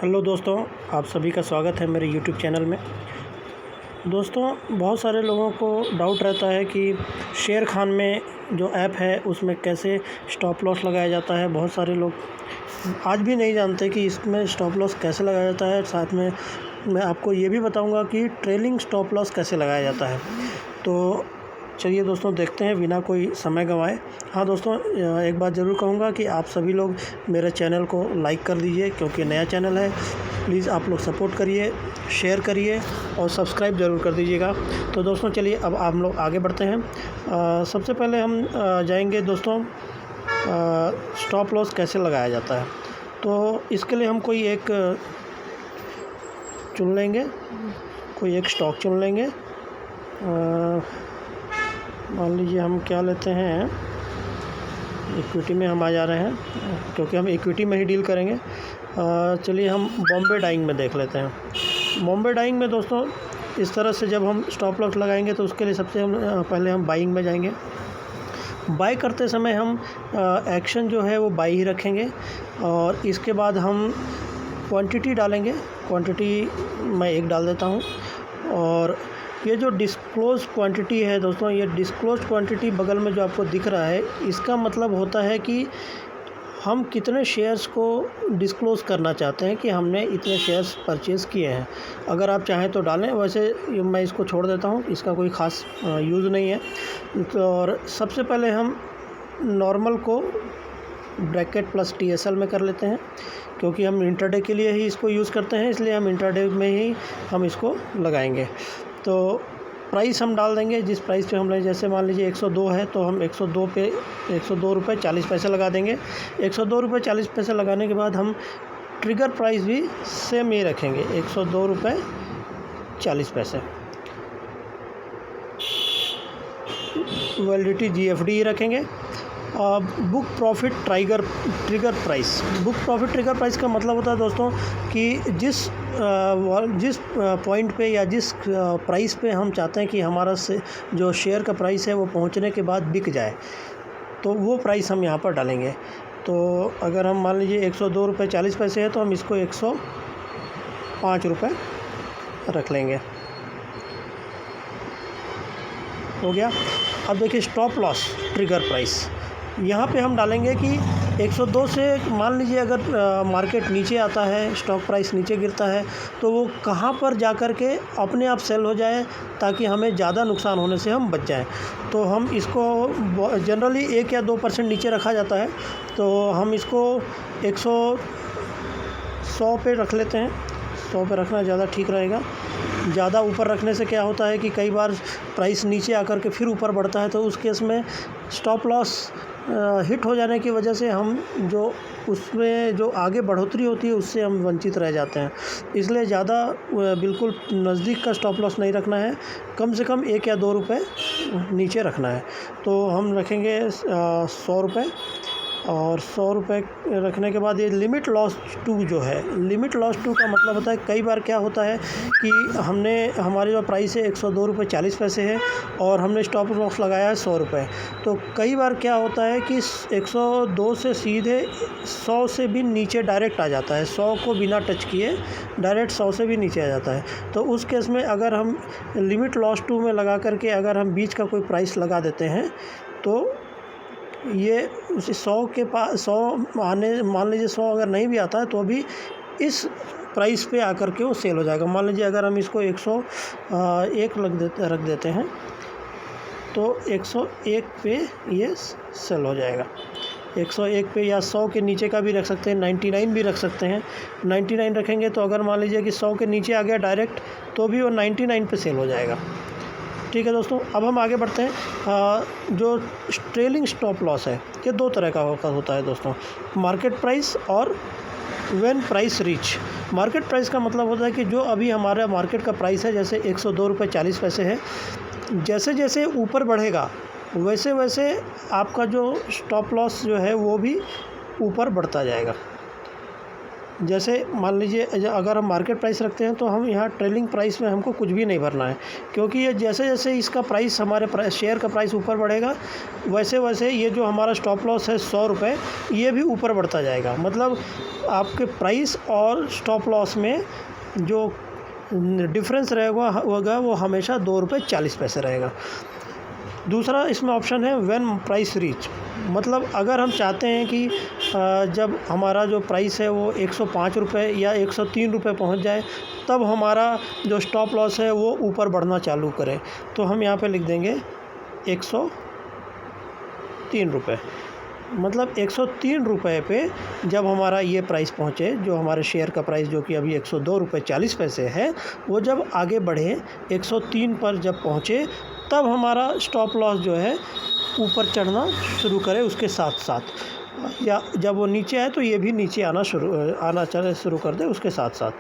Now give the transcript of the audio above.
Hello दोस्तों, आप सभी का स्वागत है मेरे यूट्यूब चैनल में। दोस्तों, बहुत सारे लोगों को डाउट रहता है कि शेर खान में जो ऐप है उसमें कैसे स्टॉप लॉस लगाया जाता है। बहुत सारे लोग आज भी नहीं जानते कि इसमें स्टॉप लॉस कैसे लगाया जाता है। साथ में मैं आपको ये भी बताऊंगा कि ट्रेलिंग स्टॉप लॉस कैसे लगाया जाता है। तो चलिए दोस्तों, देखते हैं बिना कोई समय गंवाए। हाँ दोस्तों, एक बात ज़रूर कहूँगा कि आप सभी लोग मेरे चैनल को लाइक कर दीजिए, क्योंकि नया चैनल है। प्लीज़ आप लोग सपोर्ट करिए, शेयर करिए और सब्सक्राइब ज़रूर कर दीजिएगा। तो दोस्तों चलिए अब हम लोग आगे बढ़ते हैं। सबसे पहले हम जाएंगे दोस्तों स्टॉप लॉस कैसे लगाया जाता है। तो इसके लिए हम कोई एक चुन लेंगे, कोई एक स्टॉक चुन लेंगे। मान लीजिए हम क्या लेते हैं, इक्विटी में हम आ जा रहे हैं, क्योंकि हम इक्विटी में ही डील करेंगे। चलिए हम बॉम्बे डाइंग में देख लेते हैं। बॉम्बे डाइंग में दोस्तों इस तरह से जब हम स्टॉप लॉस लगाएंगे तो उसके लिए सबसे पहले हम बाइंग में जाएंगे। बाई करते समय हम एक्शन जो है वो बाई ही रखेंगे और इसके बाद हम क्वांटिटी डालेंगे। क्वांटिटी मैं 1 डाल देता हूँ। और ये जो डिस्क्लोज क्वांटिटी है दोस्तों, ये डिस्क्लोज क्वांटिटी बगल में जो आपको दिख रहा है, इसका मतलब होता है कि हम कितने शेयर्स को डिस्क्लोज़ करना चाहते हैं कि हमने इतने शेयर्स परचेज़ किए हैं। अगर आप चाहें तो डालें, वैसे मैं इसको छोड़ देता हूँ, इसका कोई ख़ास यूज़ नहीं है। और सबसे पहले हम नॉर्मल को ब्रैकेट प्लस TSL में कर लेते हैं, क्योंकि हम इंट्राडे के लिए ही इसको यूज़ करते हैं, इसलिए हम इंट्राडे में ही हम इसको लगाएंगे। तो प्राइस हम डाल देंगे जिस प्राइस पे हमने, जैसे मान लीजिए 102 है तो हम 102 पे 102 रुपये 40 पैसे लगा देंगे। 102 रुपये 40 पैसे लगाने के बाद हम ट्रिगर प्राइस भी सेम ही रखेंगे, 102 रुपये 40 पैसे। वैलिडिटी GFD ही रखेंगे। Book profit trigger price. Book profit trigger price का मतलब होता है दोस्तों कि जिस पॉइंट पे या जिस प्राइस पे हम चाहते हैं कि हमारा से जो शेयर का प्राइस है वो पहुंचने के बाद बिक जाए, तो वो प्राइस हम यहाँ पर डालेंगे। तो अगर हम मान लीजिए 102 रुपये 40 पैसे है तो हम इसको 105 रुपये रख लेंगे। हो गया। अब देखिए स्टॉप लॉस ट्रिगर प्राइस, यहाँ पे हम डालेंगे कि 102 से मान लीजिए अगर मार्केट नीचे आता है, स्टॉक प्राइस नीचे गिरता है, तो वो कहाँ पर जा कर के अपने आप सेल हो जाए ताकि हमें ज़्यादा नुकसान होने से हम बच जाएं। तो हम इसको जनरली 1 या 2% नीचे रखा जाता है, तो हम इसको 100 पे रख लेते हैं। 100 पे रखना ज़्यादा ठीक रहेगा। ज़्यादा ऊपर रखने से क्या होता है कि कई बार प्राइस नीचे आकर के फिर ऊपर बढ़ता है, तो उस केस में स्टॉप लॉस हिट हो जाने की वजह से हम जो उसमें जो आगे बढ़ोतरी होती है उससे हम वंचित रह जाते हैं। इसलिए ज़्यादा बिल्कुल नज़दीक का स्टॉप लॉस नहीं रखना है, कम से कम 1 या 2 रुपये नीचे रखना है। तो हम रखेंगे 100 रुपये। और 100 रुपये रखने के बाद ये लिमिट लॉस टू जो है, लिमिट लॉस टू का मतलब होता है, कई बार क्या होता है कि हमारी जो प्राइस है 102 रुपये 40 पैसे है और हमने स्टॉप लॉस लगाया है 100 रुपये। तो कई बार क्या होता है कि 102 से सीधे 100 से भी नीचे डायरेक्ट आ जाता है, 100 को बिना टच किए डायरेक्ट 100 से भी नीचे आ जाता है। तो उस केस में अगर हम लिमिट लॉस टू में लगा करके अगर हम बीच का कोई प्राइस लगा देते हैं, तो ये उस 100 के पास 100 आने, मान लीजिए 100 अगर नहीं भी आता है तो भी इस प्राइस पे आकर के वो सेल हो जाएगा। मान लीजिए अगर हम इसको 101 रख देते हैं तो 101 पे ये सेल हो जाएगा। 101 पे या 100 के नीचे का भी रख सकते हैं, 99 भी रख सकते हैं। 99 रखेंगे तो अगर मान लीजिए कि 100 के नीचे आ गया डायरेक्ट, तो भी वो 99 पे सेल हो जाएगा। ठीक है दोस्तों, अब हम आगे बढ़ते हैं। जो ट्रेलिंग स्टॉप लॉस है, ये 2 तरह का होता है दोस्तों, मार्केट प्राइस और when price reach. Market price का मतलब होता है कि जो अभी हमारा मार्केट का प्राइस है, जैसे 102 रुपये 40 पैसे है, जैसे जैसे ऊपर बढ़ेगा वैसे वैसे आपका जो स्टॉप लॉस जो है वो भी ऊपर बढ़ता जाएगा। जैसे मान लीजिए अगर हम मार्केट प्राइस रखते हैं तो हम यहाँ ट्रेलिंग प्राइस में हमको कुछ भी नहीं भरना है, क्योंकि ये जैसे जैसे इसका प्राइस हमारे शेयर का प्राइस ऊपर बढ़ेगा वैसे वैसे ये जो हमारा स्टॉप लॉस है 100 रुपये, ये भी ऊपर बढ़ता जाएगा। मतलब आपके प्राइस और स्टॉप लॉस में जो डिफरेंस होगा वो हमेशा 2 रुपये 40 पैसे रहेगा। दूसरा इसमें ऑप्शन है व्हेन प्राइस रीच, मतलब अगर हम चाहते हैं कि जब हमारा जो प्राइस है वो 105 रुपये या 103 रुपये पहुँच जाए तब हमारा जो स्टॉप लॉस है वो ऊपर बढ़ना चालू करे, तो हम यहाँ पे लिख देंगे 103 रुपये। मतलब 103 रुपये पे जब हमारा ये प्राइस पहुँचे, जो हमारे शेयर का प्राइस जो कि अभी 102 रुपये 40 पैसे है, वो जब आगे बढ़े 103 पर जब पहुँचे तब हमारा स्टॉप लॉस जो है ऊपर चढ़ना शुरू करे उसके साथ साथ, या जब वो नीचे आए तो ये भी नीचे आना शुरू कर दे उसके साथ साथ।